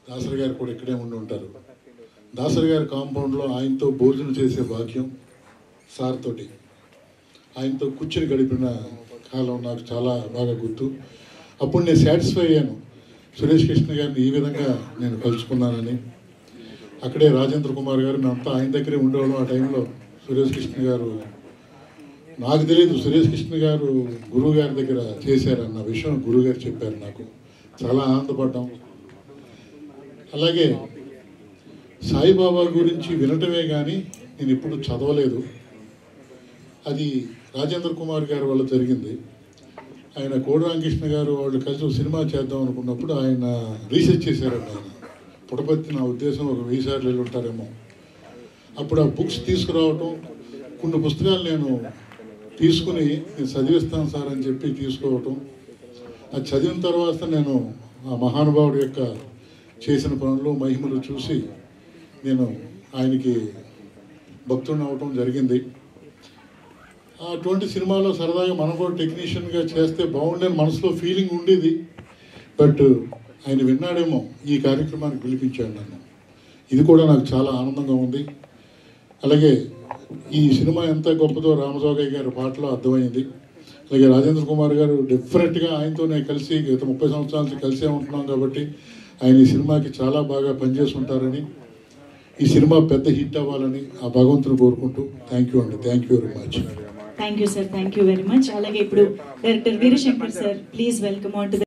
దాసరి గారు కూడా ఇక్కడే ఉండి ఉంటారు. దాసరి గారి కాంపౌండ్లో ఆయనతో భోజనం చేసే భాగ్యం సార్ తోటి ఆయనతో కూర్చొని గడిపిన కాలం నాకు చాలా బాగా గుర్తు. అప్పుడు నేను సాటిస్ఫై అయ్యాను సురేష్ కృష్ణ గారిని ఈ విధంగా నేను కలుసుకున్నానని. అక్కడే రాజేంద్ర కుమార్ గారు మేమంతా ఆయన దగ్గరే ఉండేవాళ్ళం. ఆ టైంలో సురేష్ కృష్ణ గారు నాకు తెలియదు సురేష్ కృష్ణ గారు గురువు గారి దగ్గర చేశారన్న విషయం గురువు గారు చెప్పారు. నాకు చాలా ఆనందపడ్డాం. అలాగే సాయిబాబా గురించి వినటమే కానీ నేను ఎప్పుడు చదవలేదు. అది రాజేంద్ర కుమార్ గారి వల్ల జరిగింది. ఆయన కోడి రామకృష్ణ గారు వాళ్ళు కలిసి సినిమా చేద్దాం అనుకున్నప్పుడు ఆయన రీసెర్చ్ చేశారండి. ఆయన పుటపర్తి నా ఉద్దేశం ఒక 1000 సార్లు వెళ్ళి ఉంటారేమో. అప్పుడు ఆ బుక్స్ తీసుకురావటం, కొన్ని పుస్తకాలు నేను తీసుకుని నేను చదివిస్తాను సార్ అని చెప్పి తీసుకోవటం, అది చదివిన తర్వాత నేను ఆ మహానుభావుడి యొక్క చేసిన పనులు మహిమలు చూసి నేను ఆయనకి భక్తుడిని అవ్వటం జరిగింది. అటువంటి సినిమాలో సరదాగా మనం కూడా టెక్నీషియన్గా చేస్తే బాగుండని మనసులో ఫీలింగ్ ఉండేది. బట్ ఆయన విన్నాడేమో ఈ కార్యక్రమానికి పిలిపించాడు నన్ను. ఇది కూడా నాకు చాలా ఆనందంగా ఉంది. అలాగే ఈ సినిమా ఎంత గొప్పదో రామజోగయ్య గారి పాటలో అర్థమైంది. అలాగే రాజేంద్ర కుమార్ గారు డెఫినెట్గా ఆయనతోనే కలిసి గత 30 సంవత్సరాల నుంచి కలిసే ఉంటున్నాం కాబట్టి ఆయన ఈ సినిమాకి చాలా బాగా పనిచేసి ఉంటారని, ఈ సినిమా పెద్ద హిట్ అవ్వాలని ఆ భగవంతుని కోరుకుంటూ థ్యాంక్ యూ అండి. Thank you very much. Thank you sir. Thank you very much. అలాగే ఇప్పుడు director Veerashankar sir, please welcome on to